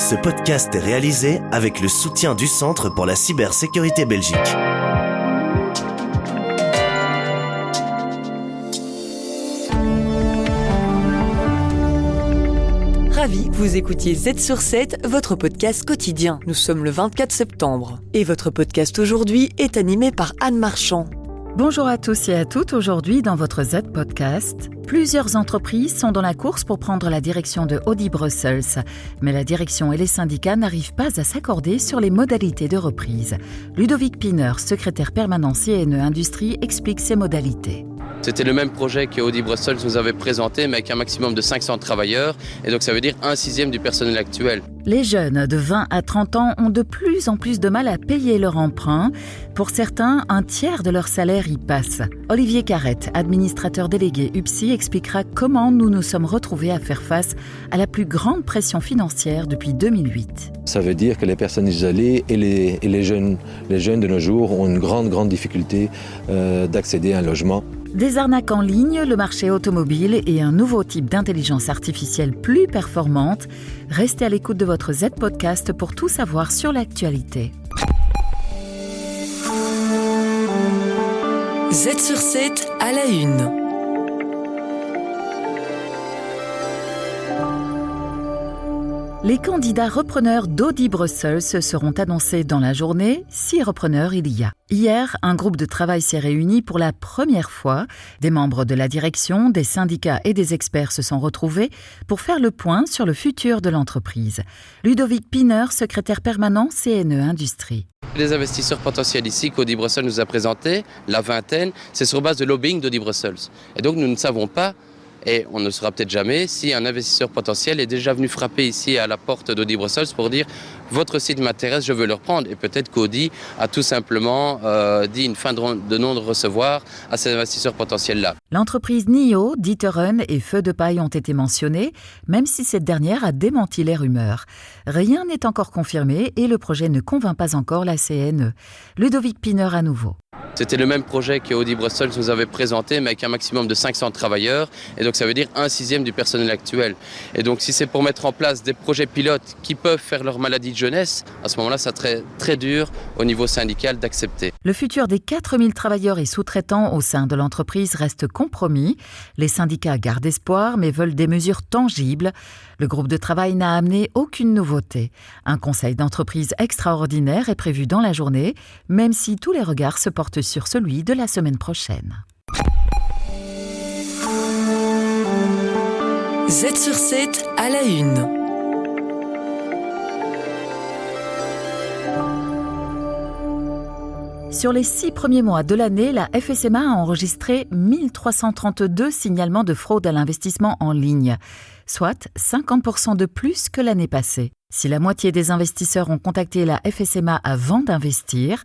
Ce podcast est réalisé avec le soutien du Centre pour la cybersécurité Belgique. Ravi que vous écoutiez Z sur 7, votre podcast quotidien. Nous sommes le 24 septembre. Et votre podcast aujourd'hui est animé par Anne Marchand. Bonjour à tous et à toutes. Aujourd'hui, dans votre Z Podcast, plusieurs entreprises sont dans la course pour prendre la direction de Audi Brussels. Mais la direction et les syndicats n'arrivent pas à s'accorder sur les modalités de reprise. Ludovic Piner, secrétaire permanent CNE Industrie, explique ces modalités. C'était le même projet que Audi Brussels nous avait présenté, mais avec un maximum de 500 travailleurs. Et donc ça veut dire 1/6 du personnel actuel. Les jeunes de 20 à 30 ans ont de plus en plus de mal à payer leur emprunt. Pour certains, un tiers de leur salaire y passe. Olivier Carrette, administrateur délégué UPSI, expliquera comment nous nous sommes retrouvés à faire face à la plus grande pression financière depuis 2008. Ça veut dire que les personnes isolées et les jeunes de nos jours ont une grande difficulté d'accéder à un logement. Des arnaques en ligne, le marché automobile et un nouveau type d'intelligence artificielle plus performante. Restez à l'écoute de votre Z Podcast pour tout savoir sur l'actualité. Z sur 7 à la une. Les candidats repreneurs d'Audi Brussels seront annoncés dans la journée. 6 repreneurs il y a. Hier, un groupe de travail s'est réuni pour la première fois. Des membres de la direction, des syndicats et des experts se sont retrouvés pour faire le point sur le futur de l'entreprise. Ludovic Piner, secrétaire permanent CNE Industrie. Les investisseurs potentiels ici qu'Audi Brussels nous a présentés, la vingtaine, c'est sur base de lobbying d'Audi Brussels. Et donc nous ne savons pas, et on ne le saura peut-être jamais, si un investisseur potentiel est déjà venu frapper ici à la porte d'Audi Brussels pour dire « votre site m'intéresse, je veux le reprendre ». Et peut-être qu'Audi a tout simplement dit une fin de non-recevoir à ces investisseurs potentiels-là. L'entreprise NIO, D'Ieteren et Feu de Paille ont été mentionnées, même si cette dernière a démenti les rumeurs. Rien n'est encore confirmé et le projet ne convainc pas encore la CNE. Ludovic Piner à nouveau. C'était le même projet que Audi Brussels nous avait présenté, mais avec un maximum de 500 travailleurs. Et donc ça veut dire 1/6 du personnel actuel. Et donc si c'est pour mettre en place des projets pilotes qui peuvent faire leur maladie de jeunesse, à ce moment-là, ça serait très dur au niveau syndical d'accepter. Le futur des 4000 travailleurs et sous-traitants au sein de l'entreprise reste compromis. Les syndicats gardent espoir, mais veulent des mesures tangibles. Le groupe de travail n'a amené aucune nouveauté. Un conseil d'entreprise extraordinaire est prévu dans la journée, même si tous les regards se portent sur celui de la semaine prochaine. Z sur 7 à la une. Sur les 6 premiers mois de l'année, la FSMA a enregistré 1332 signalements de fraude à l'investissement en ligne, soit 50% de plus que l'année passée. Si la moitié des investisseurs ont contacté la FSMA avant d'investir,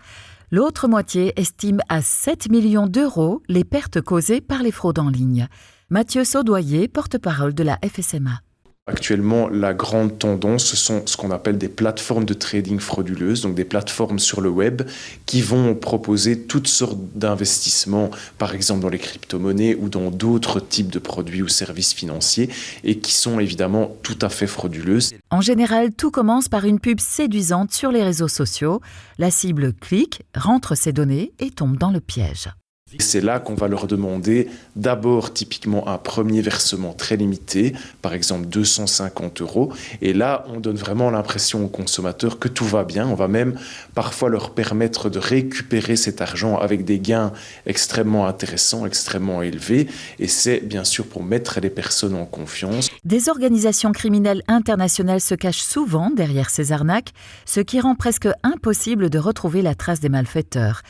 l'autre moitié estime à 7 millions d'euros les pertes causées par les fraudes en ligne. Mathieu Saudoyer, porte-parole de la FSMA. Actuellement, la grande tendance, ce sont ce qu'on appelle des plateformes de trading frauduleuses, donc des plateformes sur le web qui vont proposer toutes sortes d'investissements, par exemple dans les crypto-monnaies ou dans d'autres types de produits ou services financiers, et qui sont évidemment tout à fait frauduleuses. En général, tout commence par une pub séduisante sur les réseaux sociaux. La cible clique, rentre ses données et tombe dans le piège. C'est là qu'on va leur demander d'abord typiquement un premier versement très limité, par exemple 250 €. Et là, on donne vraiment l'impression aux consommateurs que tout va bien. On va même parfois leur permettre de récupérer cet argent avec des gains extrêmement intéressants, extrêmement élevés. Et c'est bien sûr pour mettre les personnes en confiance. Des organisations criminelles internationales se cachent souvent derrière ces arnaques, ce qui rend presque impossible de retrouver la trace des malfaiteurs.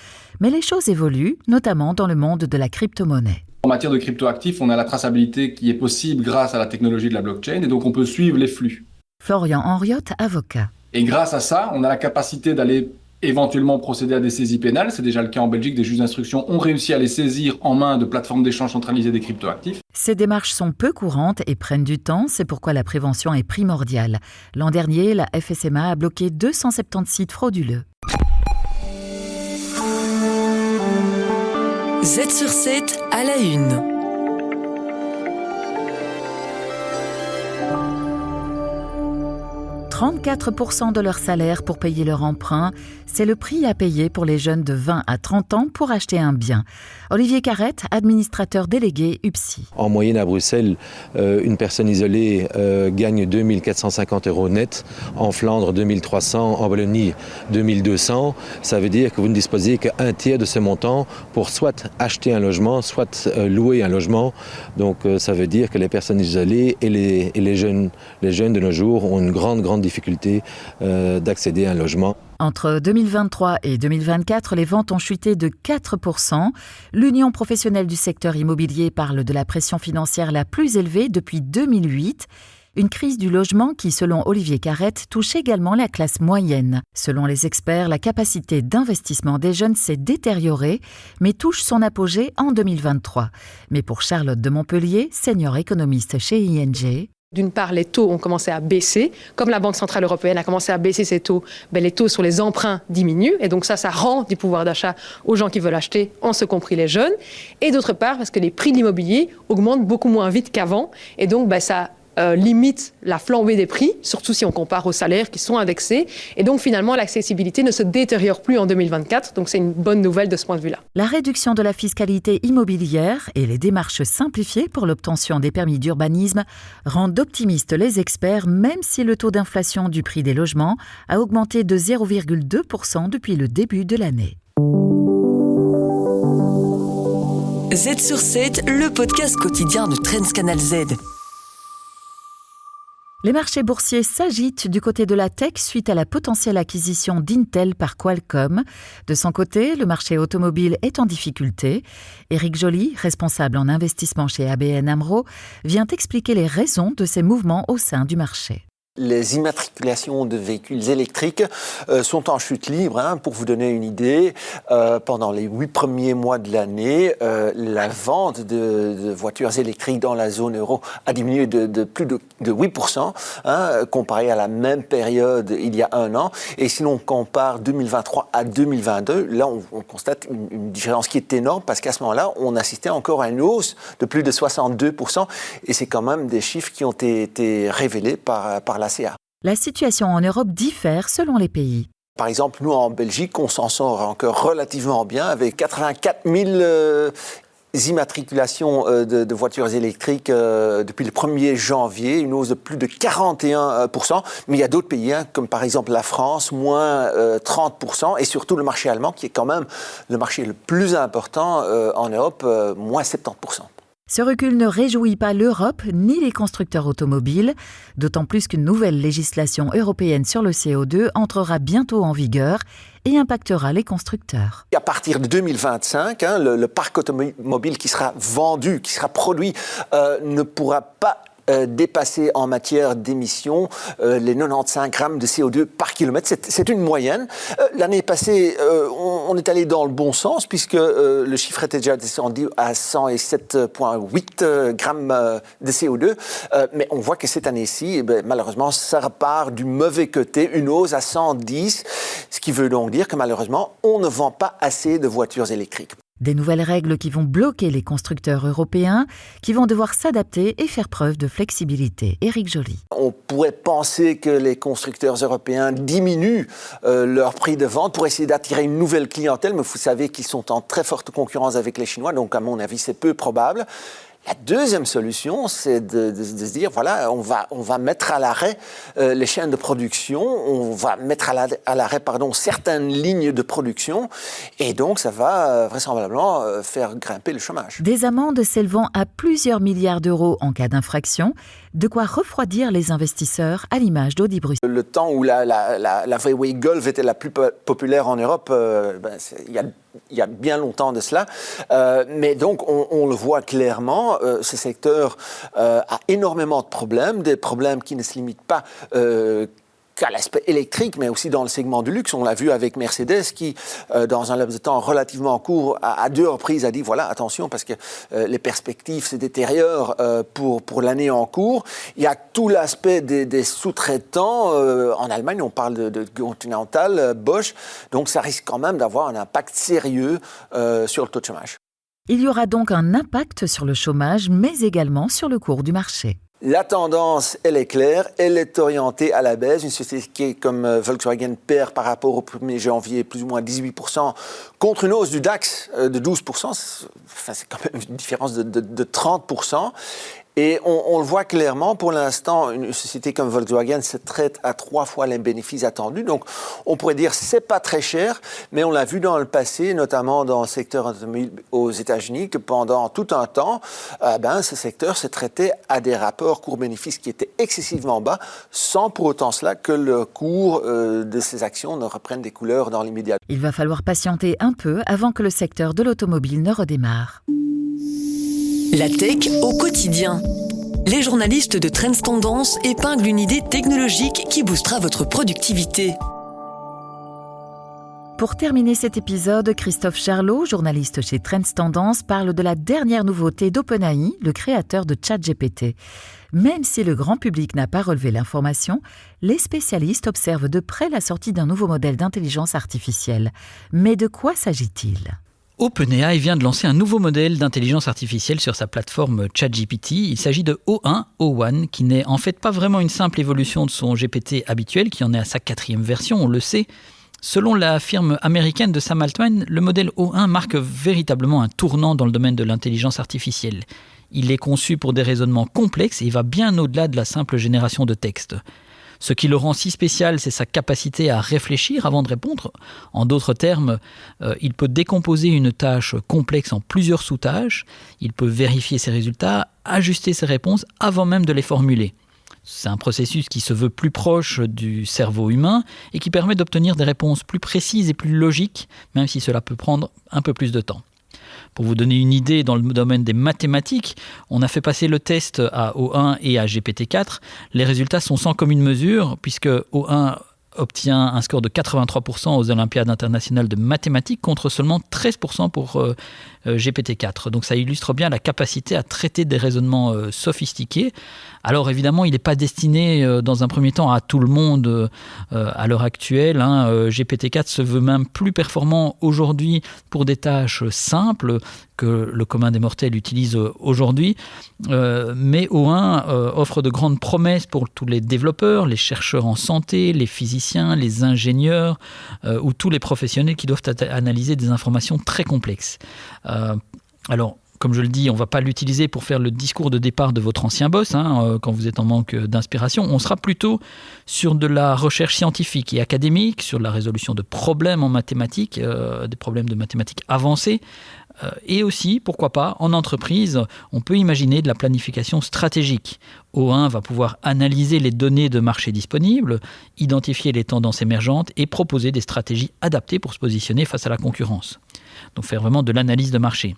Mais les choses évoluent, notamment dans le monde de la crypto-monnaie. En matière de cryptoactifs, on a la traçabilité qui est possible grâce à la technologie de la blockchain et donc on peut suivre les flux. Florian Henriot, avocat. Et grâce à ça, on a la capacité d'aller éventuellement procéder à des saisies pénales. C'est déjà le cas en Belgique. Des juges d'instruction ont réussi à les saisir en main de plateformes d'échange centralisées des cryptoactifs. Ces démarches sont peu courantes et prennent du temps. C'est pourquoi la prévention est primordiale. L'an dernier, la FSMA a bloqué 270 sites frauduleux. Z sur 7 à la une. 34% de leur salaire pour payer leur emprunt, c'est le prix à payer pour les jeunes de 20 à 30 ans pour acheter un bien. Olivier Carrette, administrateur délégué UPSI. En moyenne à Bruxelles, une personne isolée gagne 2 450 € net. En Flandre, 2 300. En Wallonie, 2 200. Ça veut dire que vous ne disposez qu'un tiers de ce montant pour soit acheter un logement, soit louer un logement. Donc ça veut dire que les personnes isolées et les jeunes de nos jours ont une grande difficulté d'accéder à un logement. Entre 2023 et 2024, les ventes ont chuté de 4%. L'Union professionnelle du secteur immobilier parle de la pression financière la plus élevée depuis 2008. Une crise du logement qui, selon Olivier Carrette, touche également la classe moyenne. Selon les experts, la capacité d'investissement des jeunes s'est détériorée, mais touche son apogée en 2023. Mais pour Charlotte de Montpellier, senior économiste chez ING, d'une part, les taux ont commencé à baisser. Comme la Banque centrale européenne a commencé à baisser ses taux, les taux sur les emprunts diminuent. Et donc ça rend du pouvoir d'achat aux gens qui veulent acheter, en ce compris les jeunes. Et d'autre part, parce que les prix de l'immobilier augmentent beaucoup moins vite qu'avant. Et donc ça limite la flambée des prix, surtout si on compare aux salaires qui sont indexés. Et donc finalement, l'accessibilité ne se détériore plus en 2024. Donc c'est une bonne nouvelle de ce point de vue-là. La réduction de la fiscalité immobilière et les démarches simplifiées pour l'obtention des permis d'urbanisme rendent optimistes les experts, même si le taux d'inflation du prix des logements a augmenté de 0,2% depuis le début de l'année. Z sur 7, le podcast quotidien de Trends Canal Z. Les marchés boursiers s'agitent du côté de la tech suite à la potentielle acquisition d'Intel par Qualcomm. De son côté, le marché automobile est en difficulté. Éric Joly, responsable en investissement chez ABN AMRO, vient expliquer les raisons de ces mouvements au sein du marché. Les immatriculations de véhicules électriques sont en chute libre. Pour vous donner une idée, pendant les 8 premiers mois de l'année, la vente de voitures électriques dans la zone euro a diminué de plus de 8%, comparé à la même période il y a un an. Et si l'on compare 2023 à 2022, là on constate une différence qui est énorme parce qu'à ce moment-là, on assistait encore à une hausse de plus de 62%. Et c'est quand même des chiffres qui ont été révélés par la CA. La situation en Europe diffère selon les pays. Par exemple, nous en Belgique, on s'en sort encore relativement bien avec 84 000 immatriculations de voitures électriques depuis le 1er janvier, une hausse de plus de 41%. Mais il y a d'autres pays, comme par exemple la France, moins 30%, et surtout le marché allemand, qui est quand même le marché le plus important en Europe, moins 70%. Ce recul ne réjouit pas l'Europe ni les constructeurs automobiles, d'autant plus qu'une nouvelle législation européenne sur le CO2 entrera bientôt en vigueur et impactera les constructeurs. À partir de 2025, le parc automobile qui sera vendu, qui sera produit, ne pourra pas dépasser en matière d'émissions les 95 grammes de CO2 par kilomètre. C'est une moyenne. L'année passée, on est allé dans le bon sens puisque le chiffre était déjà descendu à 107,8 grammes de CO2. Mais on voit que cette année-ci, malheureusement, ça repart du mauvais côté, une hausse à 110, ce qui veut donc dire que malheureusement, on ne vend pas assez de voitures électriques. Des nouvelles règles qui vont bloquer les constructeurs européens, qui vont devoir s'adapter et faire preuve de flexibilité. Éric Joly. On pourrait penser que les constructeurs européens diminuent leur prix de vente pour essayer d'attirer une nouvelle clientèle, mais vous savez qu'ils sont en très forte concurrence avec les Chinois, donc à mon avis, c'est peu probable. La deuxième solution, c'est de se dire, voilà, on va mettre à l'arrêt les chaînes de production, on va mettre à l'arrêt certaines lignes de production, et donc ça va vraisemblablement faire grimper le chômage. Des amendes s'élevant à plusieurs milliards d'euros en cas d'infraction, de quoi refroidir les investisseurs à l'image d'Audi Bruxelles. Le temps où la Freeway Golf était la plus populaire en Europe, il y a bien longtemps de cela. Mais donc, on le voit clairement, ce secteur a énormément de problèmes, des problèmes qui ne se limitent pas qu'à l'aspect électrique, mais aussi dans le segment du luxe. On l'a vu avec Mercedes qui, dans un laps de temps relativement court, à 2 reprises a dit, voilà, attention, parce que les perspectives se détériorent pour l'année en cours. Il y a tout l'aspect des sous-traitants. En Allemagne, on parle de Continental, Bosch. Donc, ça risque quand même d'avoir un impact sérieux sur le taux de chômage. Il y aura donc un impact sur le chômage, mais également sur le cours du marché. La tendance, elle est claire, elle est orientée à la baisse. Une société comme Volkswagen perd par rapport au 1er janvier plus ou moins 18%, contre une hausse du DAX de 12%. C'est quand même une différence de 30%. Et on le voit clairement, pour l'instant, une société comme Volkswagen se traite à 3 fois les bénéfices attendus. Donc, on pourrait dire que ce n'est pas très cher, mais on l'a vu dans le passé, notamment dans le secteur automobile aux États-Unis, que pendant tout un temps, ce secteur se traitait à des rapports cours-bénéfices qui étaient excessivement bas, sans pour autant cela que le cours de ces actions ne reprenne des couleurs dans l'immédiat. Il va falloir patienter un peu avant que le secteur de l'automobile ne redémarre. La tech au quotidien. Les journalistes de Trends Tendance épinglent une idée technologique qui boostera votre productivité. Pour terminer cet épisode, Christophe Charlot, journaliste chez Trends Tendance, parle de la dernière nouveauté d'OpenAI, le créateur de ChatGPT. Même si le grand public n'a pas relevé l'information, les spécialistes observent de près la sortie d'un nouveau modèle d'intelligence artificielle. Mais de quoi s'agit-il ? OpenAI vient de lancer un nouveau modèle d'intelligence artificielle sur sa plateforme ChatGPT. Il s'agit de O1, qui n'est en fait pas vraiment une simple évolution de son GPT habituel, qui en est à sa 4e version, on le sait. Selon la firme américaine de Sam Altman, le modèle O1 marque véritablement un tournant dans le domaine de l'intelligence artificielle. Il est conçu pour des raisonnements complexes et il va bien au-delà de la simple génération de texte. Ce qui le rend si spécial, c'est sa capacité à réfléchir avant de répondre. En d'autres termes, il peut décomposer une tâche complexe en plusieurs sous-tâches. Il peut vérifier ses résultats, ajuster ses réponses avant même de les formuler. C'est un processus qui se veut plus proche du cerveau humain et qui permet d'obtenir des réponses plus précises et plus logiques, même si cela peut prendre un peu plus de temps. Pour vous donner une idée, dans le domaine des mathématiques, on a fait passer le test à O1 et à GPT-4. Les résultats sont sans commune mesure, puisque O1 obtient un score de 83% aux Olympiades internationales de mathématiques contre seulement 13% pour GPT-4. Donc ça illustre bien la capacité à traiter des raisonnements sophistiqués. Alors évidemment, il n'est pas destiné dans un premier temps à tout le monde à l'heure actuelle. GPT-4 se veut même plus performant aujourd'hui pour des tâches simples que le commun des mortels utilise aujourd'hui. Mais O1 offre de grandes promesses pour tous les développeurs, les chercheurs en santé, les physiciens, les ingénieurs ou tous les professionnels qui doivent analyser des informations très complexes. Alors, comme je le dis, on ne va pas l'utiliser pour faire le discours de départ de votre ancien boss quand vous êtes en manque d'inspiration. On sera plutôt sur de la recherche scientifique et académique, sur la résolution de problèmes en mathématiques, des problèmes de mathématiques avancées. Et aussi, pourquoi pas, en entreprise, on peut imaginer de la planification stratégique. O1 va pouvoir analyser les données de marché disponibles, identifier les tendances émergentes et proposer des stratégies adaptées pour se positionner face à la concurrence. Donc faire vraiment de l'analyse de marché.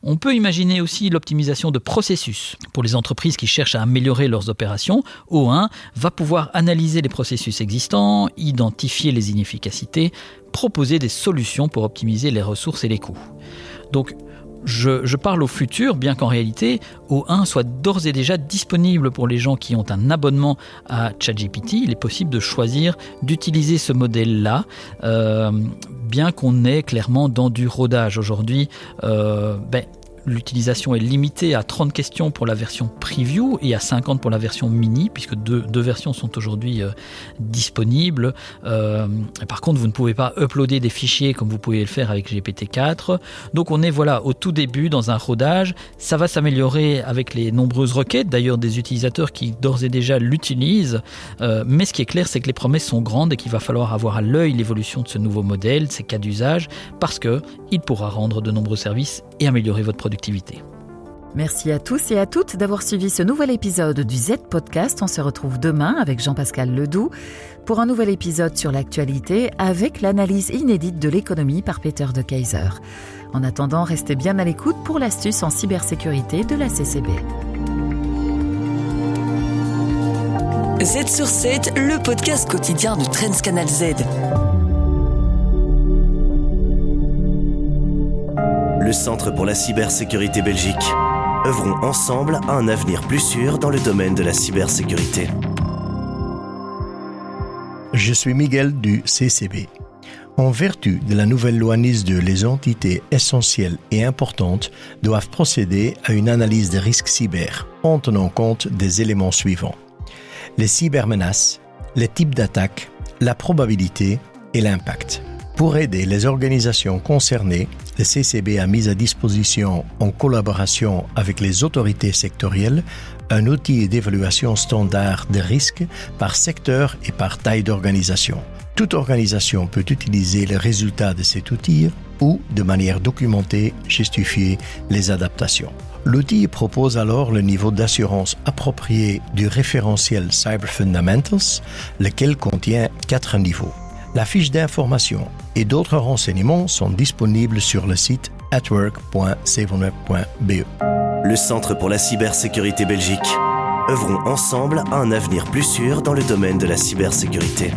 On peut imaginer aussi l'optimisation de processus. Pour les entreprises qui cherchent à améliorer leurs opérations, O1 va pouvoir analyser les processus existants, identifier les inefficacités, proposer des solutions pour optimiser les ressources et les coûts. Donc, je parle au futur, bien qu'en réalité, O1 soit d'ores et déjà disponible pour les gens qui ont un abonnement à ChatGPT. Il est possible de choisir d'utiliser ce modèle-là, bien qu'on est clairement dans du rodage. Aujourd'hui, l'utilisation est limitée à 30 questions pour la version preview et à 50 pour la version mini, puisque deux versions sont aujourd'hui disponibles. Par contre, vous ne pouvez pas uploader des fichiers comme vous pouvez le faire avec GPT-4. Donc on est au tout début dans un rodage. Ça va s'améliorer avec les nombreuses requêtes, d'ailleurs des utilisateurs qui d'ores et déjà l'utilisent. Mais ce qui est clair, c'est que les promesses sont grandes et qu'il va falloir avoir à l'œil l'évolution de ce nouveau modèle, ses cas d'usage, parce qu'il pourra rendre de nombreux services et améliorer votre productivité. Merci à tous et à toutes d'avoir suivi ce nouvel épisode du Z-Podcast. On se retrouve demain avec Jean-Pascal Ledoux pour un nouvel épisode sur l'actualité avec l'analyse inédite de l'économie par Peter de Keyser. En attendant, restez bien à l'écoute pour l'astuce en cybersécurité de la CCB. Z sur 7, le podcast quotidien de Trends Canal Z. Le Centre pour la cybersécurité Belgique. Œuvrons ensemble à un avenir plus sûr dans le domaine de la cybersécurité. Je suis Miguel du CCB. En vertu de la nouvelle loi NIS2, les entités essentielles et importantes doivent procéder à une analyse des risques cyber en tenant compte des éléments suivants. Les cybermenaces, les types d'attaques, la probabilité et l'impact. Pour aider les organisations concernées, le CCB a mis à disposition, en collaboration avec les autorités sectorielles, un outil d'évaluation standard des risques par secteur et par taille d'organisation. Toute organisation peut utiliser les résultats de cet outil ou, de manière documentée, justifier les adaptations. L'outil propose alors le niveau d'assurance approprié du référentiel Cyber Fundamentals, lequel contient 4 niveaux. La fiche d'information et d'autres renseignements sont disponibles sur le site atwork.savenweb.be. Le Centre pour la cybersécurité Belgique. Œuvrons ensemble à un avenir plus sûr dans le domaine de la cybersécurité.